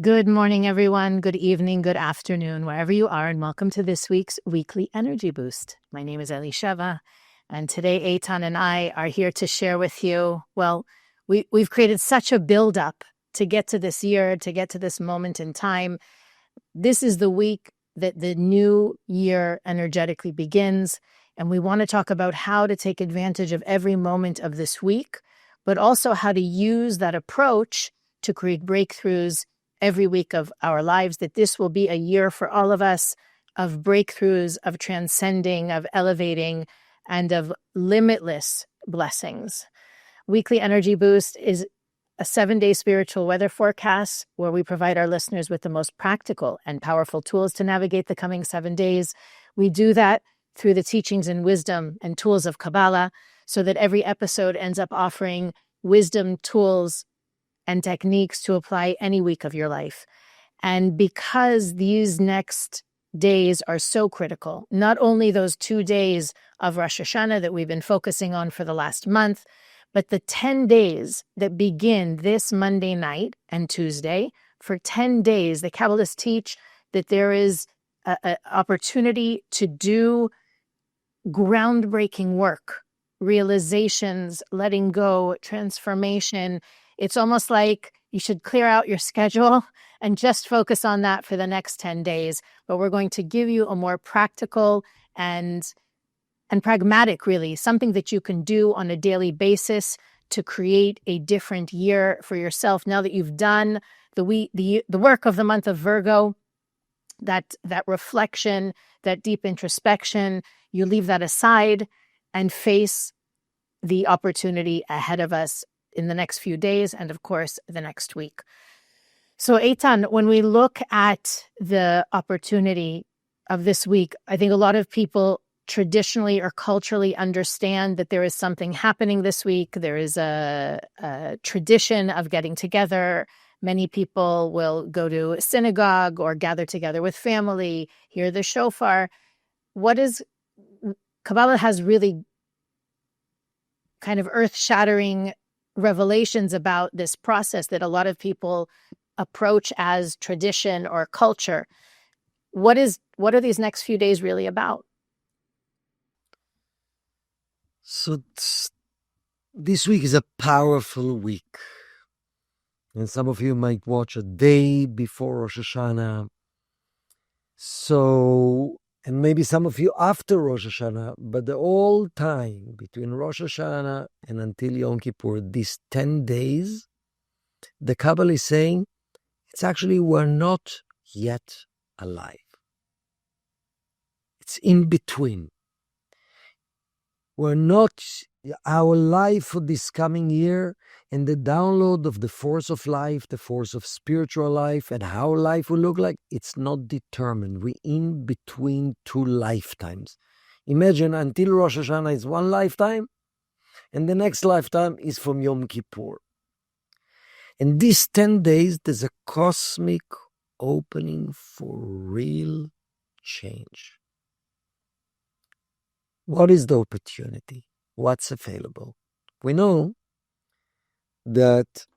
Good morning, everyone. Good evening, good afternoon, wherever you are, and welcome to this week's Weekly Energy Boost. My name is Elisheva, and today Eitan and I are here to share with you, we've created such a build-up to get to this year, to get to this moment in time. This is the week that the new year energetically begins, and we want to talk about how to take advantage of every moment of this week, but also how to use that approach to create breakthroughs every week of our lives, that this will be a year for all of us of breakthroughs, of transcending, of elevating, and of limitless blessings. Weekly Energy Boost is a 7-day spiritual weather forecast where we provide our listeners with the most practical and powerful tools to navigate the coming 7 days. We do that through the teachings and wisdom and tools of Kabbalah, so that every episode ends up offering wisdom, tools, and techniques to apply any week of your life. And because these next days are so critical, not only those 2 days of Rosh Hashanah that we've been focusing on for the last month, but the 10 days that begin this Monday night and Tuesday. For 10 days, the Kabbalists teach that there is an opportunity to do groundbreaking work, realizations, letting go, transformation. It's almost like you should clear out your schedule and just focus on that for the next 10 days. But we're going to give you a more practical and pragmatic, really, something that you can do on a daily basis to create a different year for yourself. Now that you've done the work of the month of Virgo, that reflection, that deep introspection, you leave that aside and face the opportunity ahead of us in the next few days and, of course, the next week. So, Eitan, when we look at the opportunity of this week, I think a lot of people traditionally or culturally understand that there is something happening this week. There is a tradition of getting together. Many people will go to a synagogue or gather together with family, hear the shofar. Kabbalah has really kind of earth-shattering revelations about this process that a lot of people approach as tradition or culture. What are these next few days really about? So this week is a powerful week. And some of you might watch a day before Rosh Hashanah. And maybe some of you after Rosh Hashanah, but the whole time between Rosh Hashanah and until Yom Kippur, these 10 days, the Kabbalah is saying, it's actually we're not yet alive. It's in between. Our life for this coming year and the download of the force of life, the force of spiritual life, and how life will look like, it's not determined. We're in between 2 lifetimes. Imagine until Rosh Hashanah is 1 lifetime, and the next lifetime is from Yom Kippur. And these 10 days, there's a cosmic opening for real change. What is the opportunity? What's available? We know that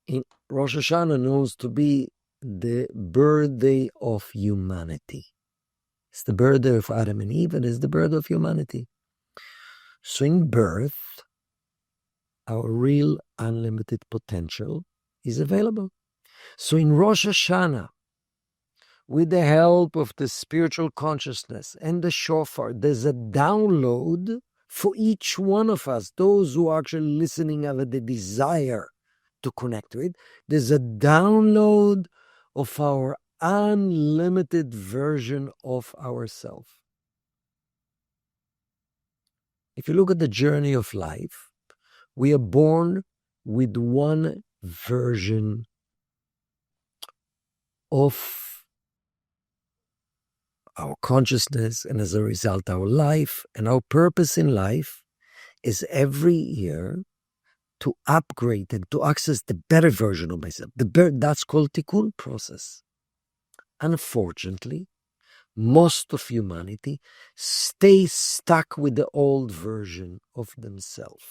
in Rosh Hashanah knows to be the birthday of humanity. It's the birthday of Adam and Eve, and it's the birth of humanity. So in birth, our real unlimited potential is available. So in Rosh Hashanah, with the help of the spiritual consciousness and the shofar, there's a download for each one of us. Those who are actually listening have the desire to connect to it. There's a download of our unlimited version of ourselves. If you look at the journey of life, we are born with one version of our consciousness, and as a result, our life. And our purpose in life is every year to upgrade and to access the better version of myself. That's called tikkun process. Unfortunately, most of humanity stays stuck with the old version of themselves.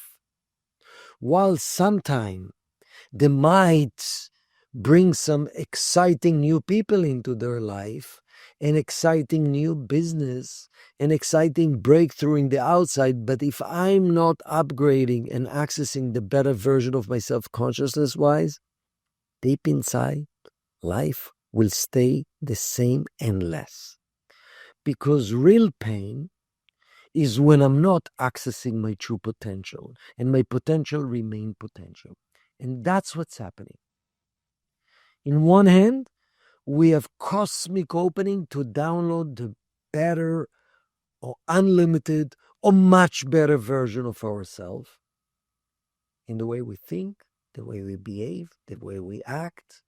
While sometimes they might bring some exciting new people into their life, an exciting new business, an exciting breakthrough in the outside. But if I'm not upgrading and accessing the better version of myself consciousness-wise, deep inside, life will stay the same and less. Because real pain is when I'm not accessing my true potential, and my potential remain potential. And that's what's happening. In one hand, we have cosmic opening to download the better or unlimited or much better version of ourselves in the way we think, the way we behave, the way we act,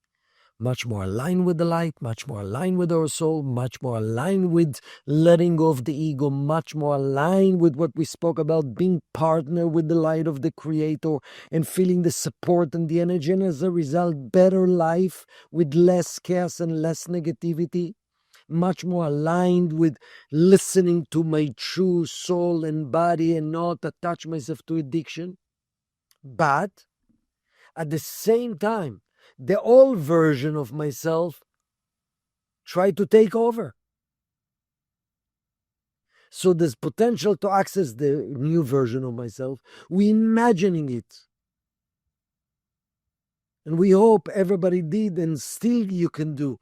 much more aligned with the light, much more aligned with our soul, much more aligned with letting go of the ego, much more aligned with what we spoke about, being partner with the light of the Creator and feeling the support and the energy, and as a result, better life with less chaos and less negativity, much more aligned with listening to my true soul and body and not attach myself to addiction. But at the same time, the old version of myself tried to take over. So there's potential to access the new version of myself. We're imagining it. And we hope everybody did, and still you can do.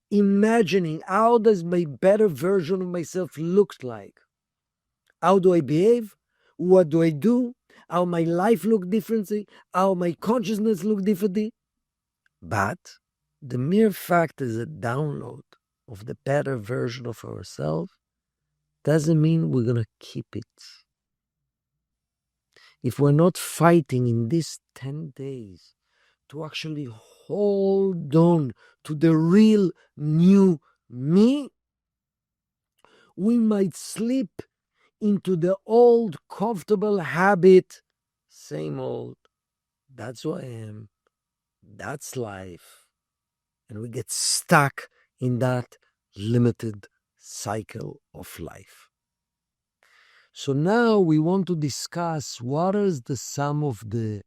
Imagining, how does my better version of myself look like? How do I behave? What do I do? How my life look differently? How my consciousness look differently? But the mere fact is a download of the better version of ourselves doesn't mean we're going to keep it. If we're not fighting in these 10 days to actually hold on to the real new me, we might slip into the old comfortable habit. Same old. That's who I am. That's life. And we get stuck in that limited cycle of life. So now we want to discuss what is the sum of the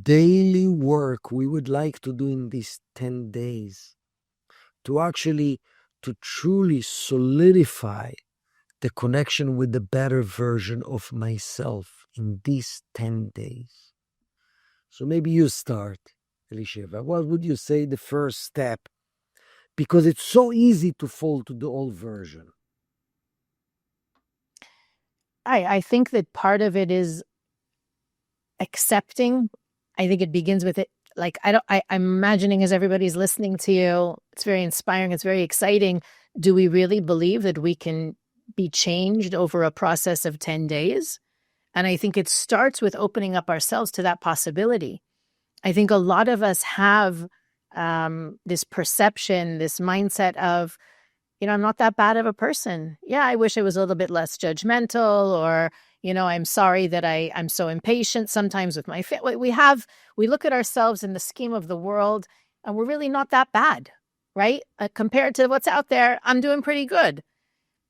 daily work we would like to do in these 10 days to truly solidify the connection with the better version of myself in these 10 days. So maybe you start, Elisheva. What would you say the first step? Because it's so easy to fall to the old version. I think that part of it is accepting. I think it begins with it. Like, I'm imagining as everybody's listening to you, it's very inspiring. It's very exciting. Do we really believe that we can be changed over a process of 10 days? And I think it starts with opening up ourselves to that possibility. I think a lot of us have this perception, this mindset of, I'm not that bad of a person. Yeah, I wish I was a little bit less judgmental, or, I'm sorry that I'm so impatient sometimes with my family. We look at ourselves in the scheme of the world, and we're really not that bad, right? Compared to what's out there, I'm doing pretty good.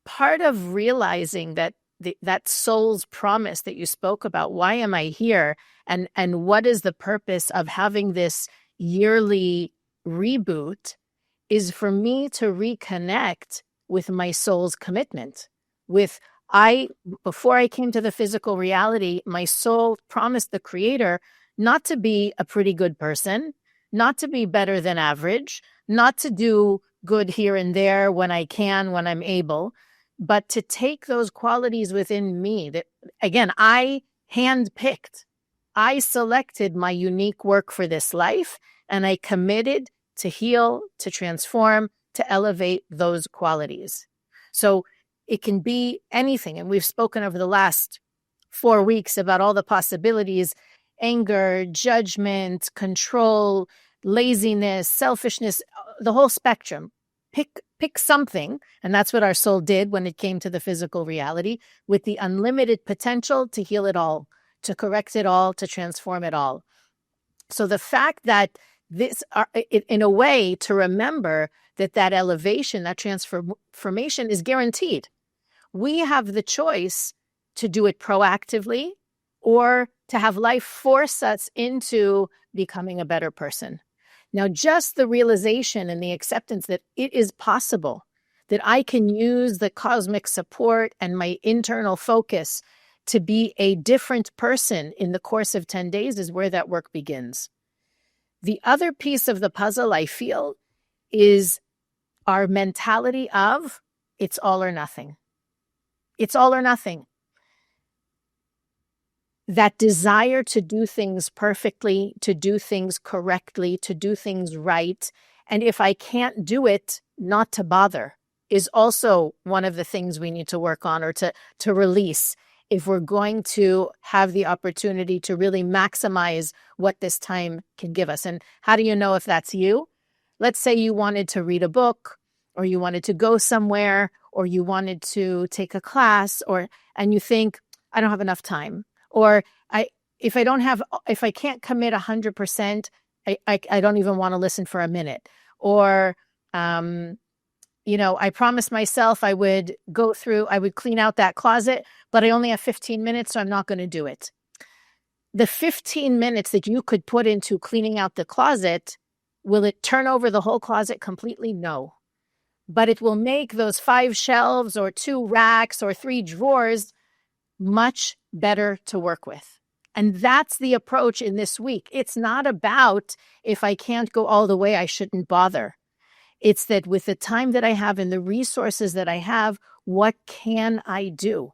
Part of realizing that that soul's promise that you spoke about, why am I here? And what is the purpose of having this yearly reboot, is for me to reconnect with my soul's commitment. Before I came to the physical reality, my soul promised the Creator not to be a pretty good person, not to be better than average, not to do good here and there when I can, when I'm able, but to take those qualities within me that, again, I handpicked. I selected my unique work for this life, and I committed to heal, to transform, to elevate those qualities. So it can be anything. And we've spoken over the last 4 weeks about all the possibilities: anger, judgment, control, laziness, selfishness, the whole spectrum. Pick something. And that's what our soul did when it came to the physical reality, with the unlimited potential to heal it all, to correct it all, to transform it all. So the fact that in a way, to remember that elevation, that transformation is guaranteed. We have the choice to do it proactively or to have life force us into becoming a better person. Now, just the realization and the acceptance that it is possible, that I can use the cosmic support and my internal focus to be a different person in the course of 10 days is where that work begins. The other piece of the puzzle, I feel, is our mentality of it's all or nothing. It's all or nothing. That desire to do things perfectly, to do things correctly, to do things right. And if I can't do it, not to bother is also one of the things we need to work on or to release if we're going to have the opportunity to really maximize what this time can give us. And how do you know if that's you? Let's say you wanted to read a book, or you wanted to go somewhere, or you wanted to take a class, and you think, I don't have enough time. Or if I can't commit 100%, I don't even want to listen for a minute. Or, I promised myself I would clean out that closet, but I only have 15 minutes, so I'm not going to do it. The 15 minutes that you could put into cleaning out the closet, will it turn over the whole closet completely? No. But it will make those 5 shelves or 2 racks or 3 drawers much better to work with. And that's the approach in this week. It's not about if I can't go all the way, I shouldn't bother. It's that with the time that I have and the resources that I have, what can I do?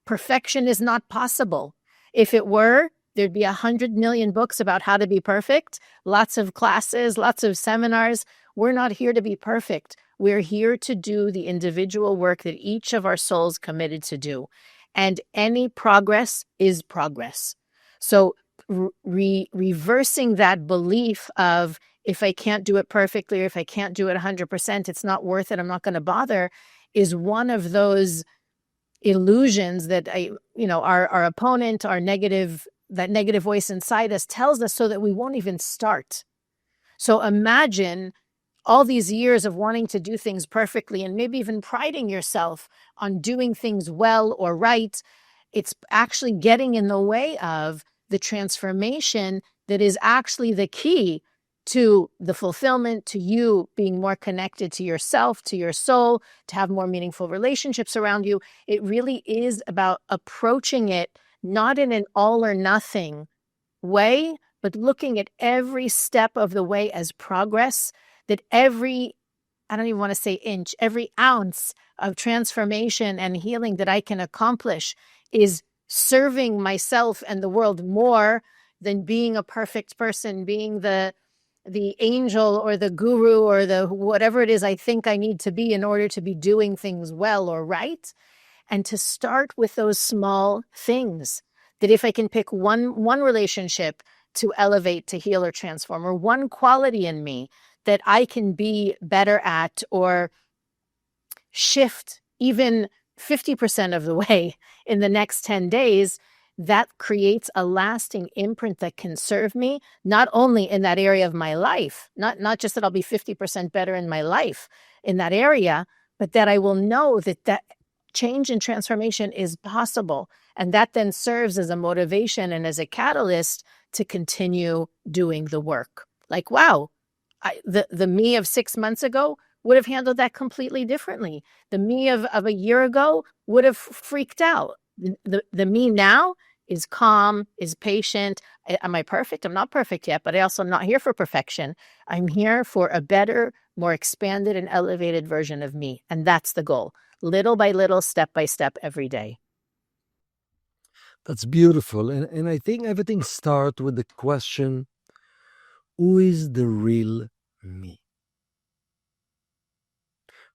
Perfection is not possible. If it were, there'd be 100 million books about how to be perfect, lots of classes, lots of seminars. We're not here to be perfect. We're here to do the individual work that each of our souls committed to do. And any progress is progress. So reversing that belief of if I can't do it perfectly or if I can't do it 100%, it's not worth it, I'm not going to bother, is one of those illusions that our opponent, that negative voice inside us tells us so that we won't even start. So imagine all these years of wanting to do things perfectly and maybe even priding yourself on doing things well or right. It's actually getting in the way of the transformation that is actually the key to the fulfillment, to you being more connected to yourself, to your soul, to have more meaningful relationships around you. It really is about approaching it not in an all or nothing way, but looking at every step of the way as progress, that I don't even want to say inch, every ounce of transformation and healing that I can accomplish is serving myself and the world more than being a perfect person, being the angel or the guru or the whatever it is I think I need to be in order to be doing things well or right. And to start with those small things, that if I can pick one relationship to elevate, to heal or transform, or one quality in me that I can be better at or shift even 50% of the way in the next 10 days, that creates a lasting imprint that can serve me, not only in that area of my life, not just that I'll be 50% better in my life in that area, but that I will know that change and transformation is possible. And that then serves as a motivation and as a catalyst to continue doing the work. Like, wow, the me of 6 months ago would have handled that completely differently. The me of a year ago would have freaked out. The me now is calm, is patient. Am I perfect? I'm not perfect yet, but I also am not here for perfection. I'm here for a better, more expanded and elevated version of me. And that's the goal. Little by little, step by step, every day. That's beautiful. And I think everything starts with the question, who is the real me?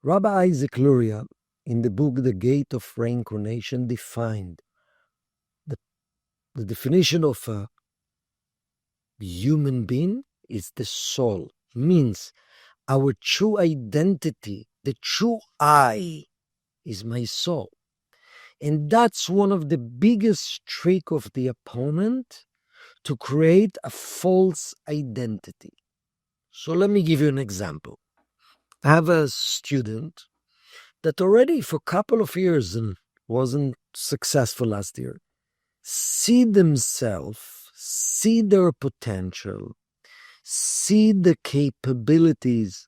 Rabbi Isaac Luria, in the book The Gate of Reincarnation, defined the definition of a human being is the soul, means our true identity, the true I is my soul. And that's one of the biggest tricks of the opponent, to create a false identity. So let me give you an example. I have a student that already for a couple of years and wasn't successful last year, see themselves, see their potential, see the capabilities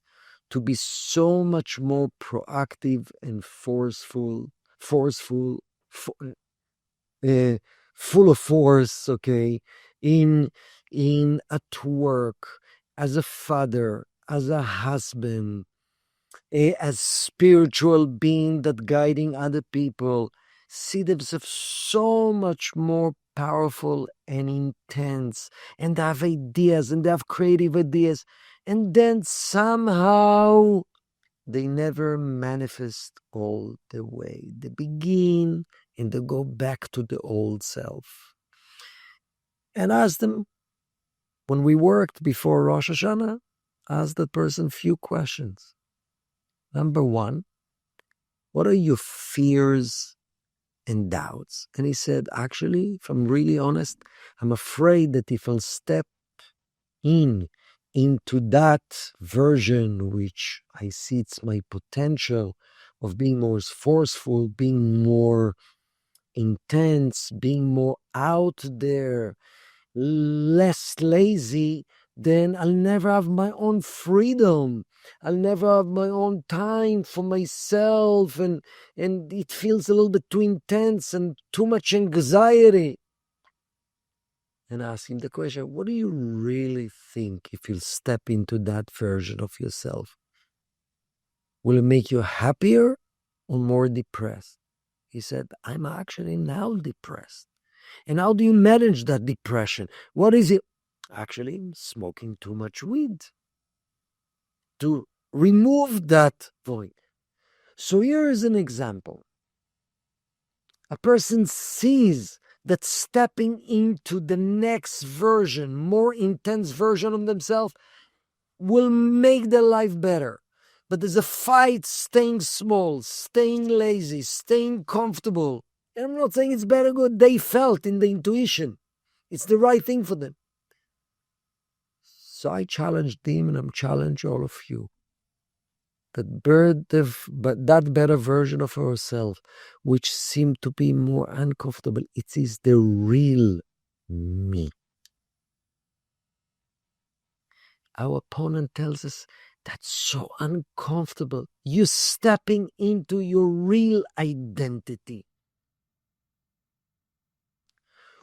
to be so much more proactive and forceful, uh, full of force, okay, in at work, as a father, as a husband, as spiritual being that guiding other people, see themselves so much more powerful and intense, and they have ideas and they have creative ideas, and then somehow they never manifest all the way. They begin and they go back to the old self. And ask them, when we worked before Rosh Hashanah, ask that person few questions. Number one, what are your fears and doubts? And he said, actually, if I'm really honest, I'm afraid that if I'll step into that version, which I see it's my potential of being more forceful, being more intense, being more out there, less lazy, then I'll never have my own freedom. I'll never have my own time for myself, and it feels a little bit too intense and too much anxiety. And ask him the question, what do you really think if you step into that version of yourself? Will it make you happier or more depressed? He said, I'm actually now depressed. And how do you manage that depression? What is it? Actually, smoking too much weed to remove that void. So here is an example. A person sees that stepping into the next version, more intense version of themselves, will make their life better. But there's a fight staying small, staying lazy, staying comfortable. And I'm not saying it's bad or good. They felt in the intuition. It's the right thing for them. So I challenged them, and I'm challenging all of you. That that better version of ourselves, which seemed to be more uncomfortable, it is the real me. Our opponent tells us that's so uncomfortable. You're stepping into your real identity.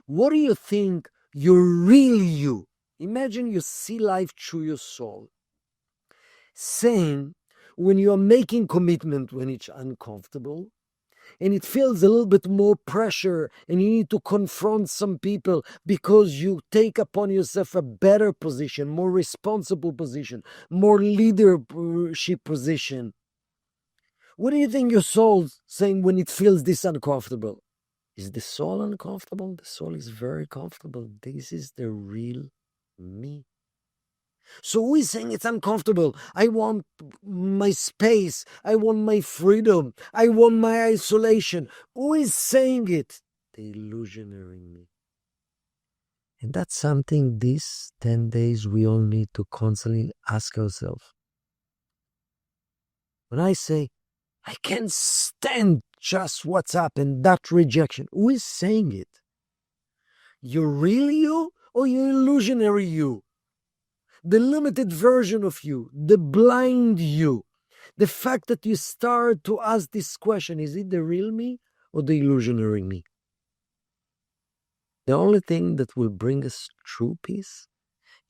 What do you think your real you? Imagine you see life through your soul. Saying, when you're making commitment, when it's uncomfortable, and it feels a little bit more pressure, and you need to confront some people because you take upon yourself a better position, more responsible position, more leadership position. What do you think your soul's saying when it feels this uncomfortable? Is the soul uncomfortable? The soul is very comfortable. This is the real me. So who is saying it's uncomfortable? I want my space. I want my freedom. I want my isolation. Who is saying it? The illusionary me. And that's something these 10 days we all need to constantly ask ourselves. When I say, I can't stand just what's up and that rejection, who is saying it? Your real you or your illusionary you? The limited version of you, the blind you. The fact that you start to ask this question, is it the real me or the illusionary me? The only thing that will bring us true peace,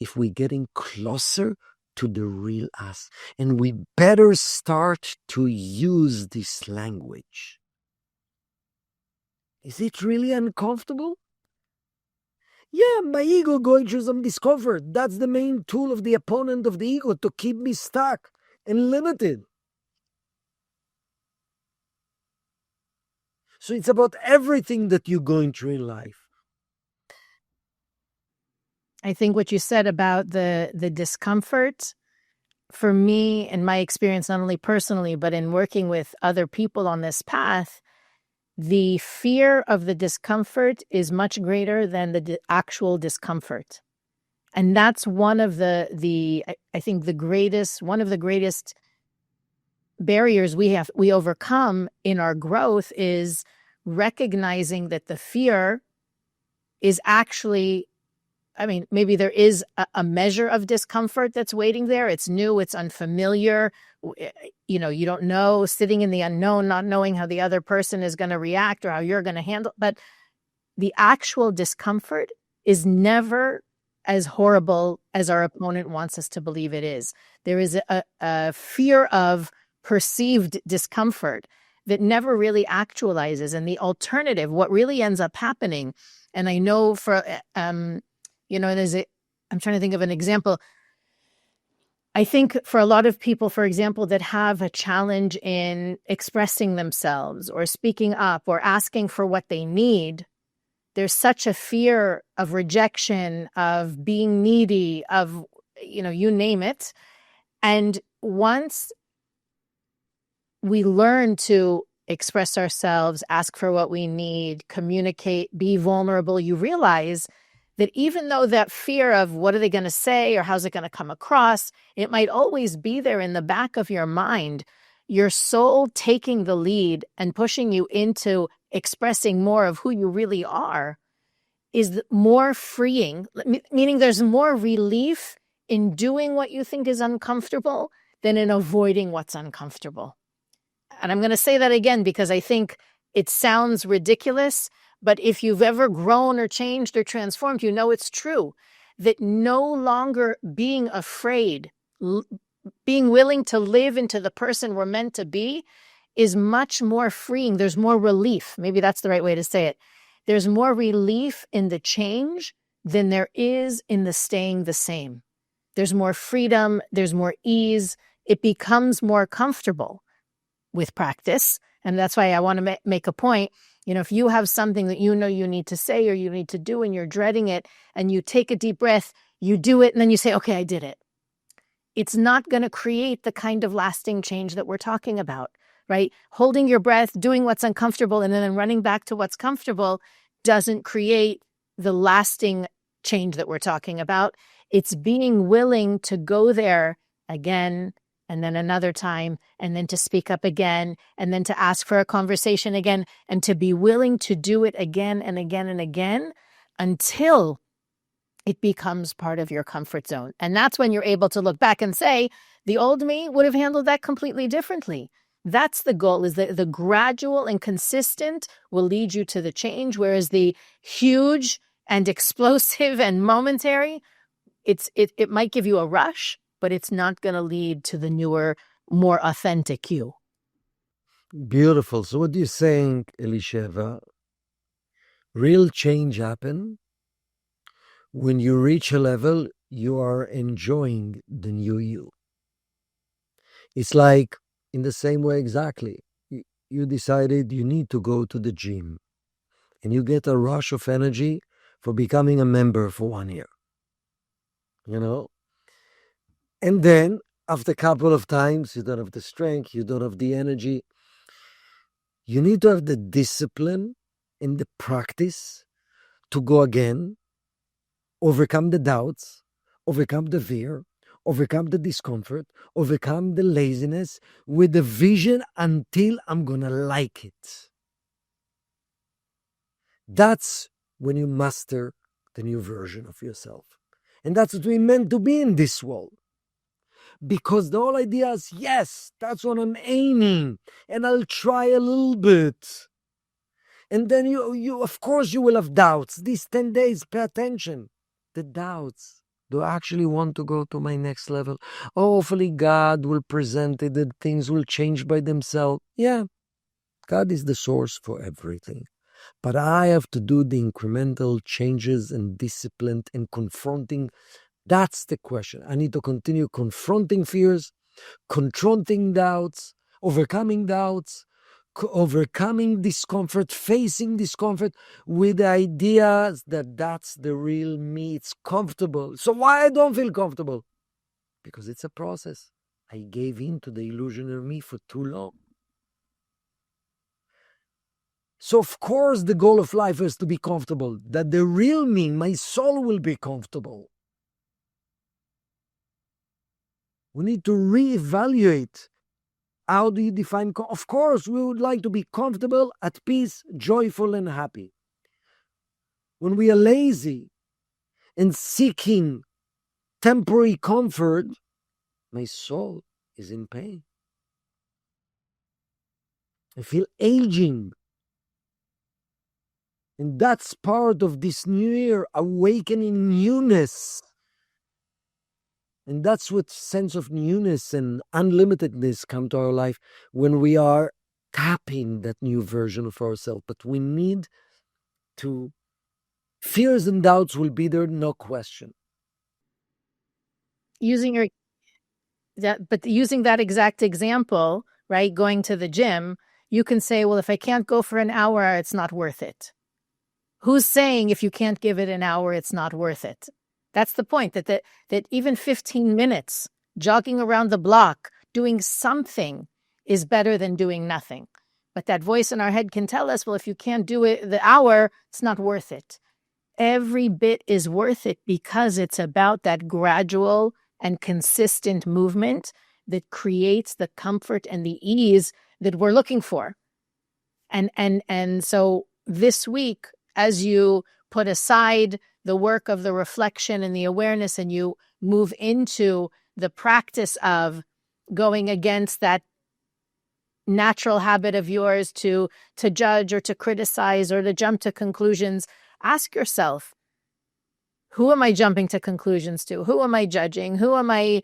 if we're getting closer to the real us, and we better start to use this language. Is it really uncomfortable? Yeah, my ego going through some discomfort. That's the main tool of the opponent of the ego, to keep me stuck and limited. So it's about everything that you're going through in life. I think what you said about the discomfort, for me, in my experience, not only personally, but in working with other people on this path, the fear of the discomfort is much greater than the actual discomfort. And that's one of I think one of the greatest barriers we overcome in our growth is recognizing that the fear is actually, I mean, maybe there is a measure of discomfort that's waiting there. It's new, it's unfamiliar. You know, you don't know, sitting in the unknown, not knowing how the other person is going to react or how you're going to handle. But the actual discomfort is never as horrible as our opponent wants us to believe it is. There is a fear of perceived discomfort that never really actualizes. And the alternative, what really ends up happening, and I know for, you know, I'm trying to think of an example. I think for a lot of people, for example, that have a challenge in expressing themselves or speaking up or asking for what they need, there's such a fear of rejection, of being needy, of, you know, you name it. And once we learn to express ourselves, ask for what we need, communicate, be vulnerable, you realize that even though that fear of what are they going to say or how's it going to come across, it might always be there in the back of your mind, your soul taking the lead and pushing you into expressing more of who you really are is more freeing, meaning there's more relief in doing what you think is uncomfortable than in avoiding what's uncomfortable. And I'm going to say that again because I think it sounds ridiculous, but if you've ever grown or changed or transformed, you know it's true that no longer being afraid, being willing to live into the person we're meant to be is much more freeing. There's more relief. Maybe that's the right way to say it. There's more relief in the change than there is in the staying the same. There's more freedom. There's more ease. It becomes more comfortable with practice. And that's why I want to make a point. You know, if you have something that you know you need to say or you need to do and you're dreading it and you take a deep breath, you do it and then you say, okay, I did it. It's not going to create the kind of lasting change that we're talking about, right? Holding your breath, doing what's uncomfortable, and then running back to what's comfortable doesn't create the lasting change that we're talking about. It's being willing to go there again and then another time, and then to speak up again, and then to ask for a conversation again, and to be willing to do it again and again and again until it becomes part of your comfort zone. And that's when you're able to look back and say, the old me would have handled that completely differently. That's the goal, is that the gradual and consistent will lead you to the change, whereas the huge and explosive and momentary, it might give you a rush, but it's not going to lead to the newer, more authentic you. Beautiful. So what you're saying, Elisheva, real change happen when you reach a level you are enjoying the new you. It's like in the same way exactly. You decided you need to go to the gym and you get a rush of energy for becoming a member for 1 year. You know? And then after a couple of times, you don't have the strength, you don't have the energy. You need to have the discipline and the practice to go again, overcome the doubts, overcome the fear, overcome the discomfort, overcome the laziness with the vision until I'm going to like it. That's when you master the new version of yourself. And that's what we're meant to be in this world. Because the whole idea is, yes, that's what I'm aiming. And I'll try a little bit. And then you of course, you will have doubts. These 10 days, pay attention. The doubts. Do I actually want to go to my next level? Oh, hopefully God will present it, that things will change by themselves. Yeah, God is the source for everything. But I have to do the incremental changes and discipline and confronting. That's the question. I need to continue confronting fears, confronting doubts, overcoming discomfort, facing discomfort with the ideas that that's the real me. It's comfortable. So why I don't feel comfortable? Because it's a process. I gave in to the illusionary me for too long. So of course the goal of life is to be comfortable, that the real me, my soul, will be comfortable. We need to reevaluate. How do you define? Of course, we would like to be comfortable, at peace, joyful, and happy. when we are lazy and seeking temporary comfort, my soul is in pain. I feel aging. And that's part of this new year, awakening newness. And that's what sense of newness and unlimitedness come to our life when we are tapping that new version of ourselves. But we need to, fears and doubts will be there, no question. Using that exact example, right? Going to the gym, you can say, well, if I can't go for an hour, it's not worth it. Who's saying if you can't give it an hour, it's not worth it? That's the point, that even 15 minutes jogging around the block, doing something is better than doing nothing. But that voice in our head can tell us, well, if you can't do it the hour, it's not worth it. Every bit is worth it because it's about that gradual and consistent movement that creates the comfort and the ease that we're looking for. And so this week, as you put aside the work of the reflection and the awareness, and you move into the practice of going against that natural habit of yours to judge or to criticize or to jump to conclusions, ask yourself, who am I jumping to conclusions to? Who am I judging? Who am I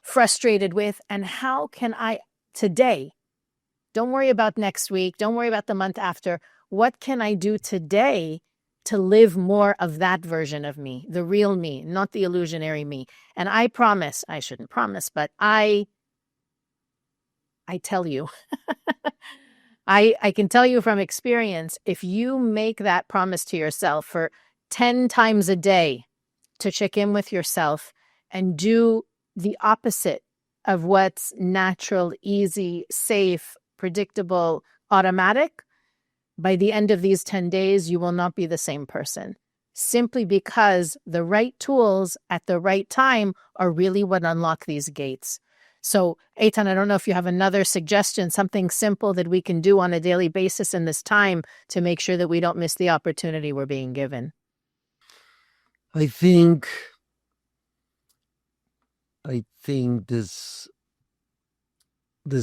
frustrated with? And how can I today, don't worry about next week, don't worry about the month after, what can I do today to live more of that version of me, the real me, not the illusionary me? And I promise, I shouldn't promise, but I tell you, I can tell you from experience, if you make that promise to yourself for 10 times a day to check in with yourself and do the opposite of what's natural, easy, safe, predictable, automatic, by the end of these 10 days, you will not be the same person. Simply because the right tools at the right time are really what unlock these gates. So, Eitan, I don't know if you have another suggestion, something simple that we can do on a daily basis in this time to make sure that we don't miss the opportunity we're being given. I think there's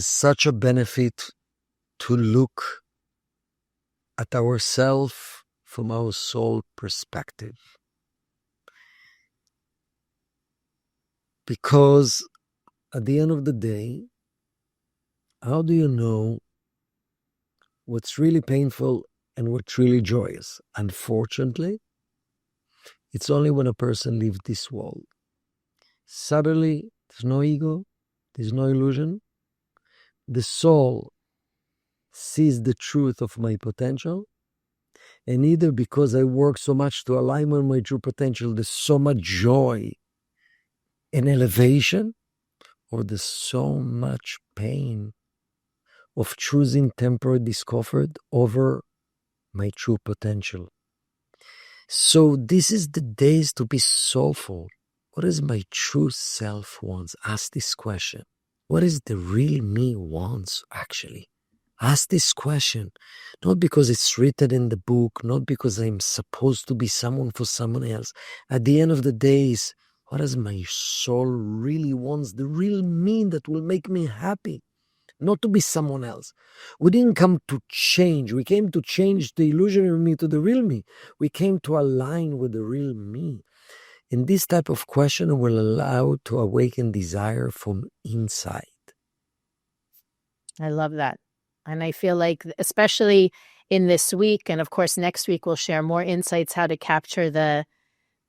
such a benefit to look at ourselves from our soul perspective. Because at the end of the day, how do you know what's really painful and what's really joyous? Unfortunately, it's only when a person leaves this world. Suddenly, there's no ego, there's no illusion. The soul sees the truth of my potential, and either because I work so much to align with my true potential, there's so much joy and elevation, or there's so much pain of choosing temporary discomfort over my true potential. So this is the days to be soulful. What does my true self wants? Ask this question. What is the real me wants, actually? Ask this question, not because it's written in the book, not because I'm supposed to be someone for someone else. At the end of the days, what does my soul really wants? The real me that will make me happy, not to be someone else. We didn't come to change. We came to change the illusionary me to the real me. We came to align with the real me. And this type of question will allow to awaken desire from inside. I love that. And I feel like, especially in this week, and of course, next week, we'll share more insights how to capture the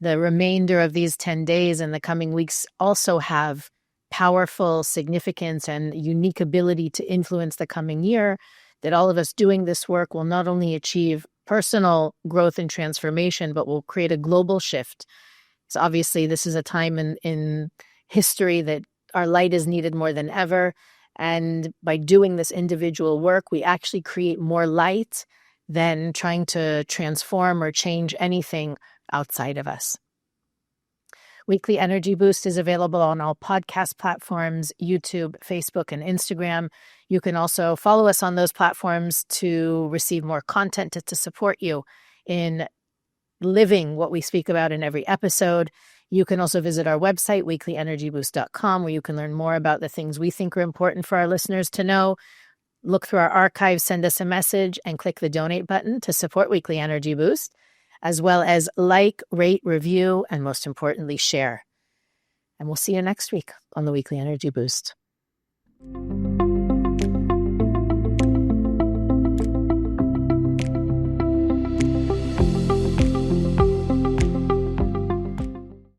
remainder of these 10 days, and the coming weeks also have powerful significance and unique ability to influence the coming year, that all of us doing this work will not only achieve personal growth and transformation, but will create a global shift. So obviously, this is a time in history that our light is needed more than ever. And by doing this individual work, we actually create more light than trying to transform or change anything outside of us. Weekly Energy Boost is available on all podcast platforms, YouTube, Facebook, and Instagram. You can also follow us on those platforms to receive more content to support you in living what we speak about in every episode. You can also visit our website, weeklyenergyboost.com, where you can learn more about the things we think are important for our listeners to know. Look through our archives, send us a message, and click the donate button to support Weekly Energy Boost, as well as like, rate, review, and most importantly, share. And we'll see you next week on the Weekly Energy Boost.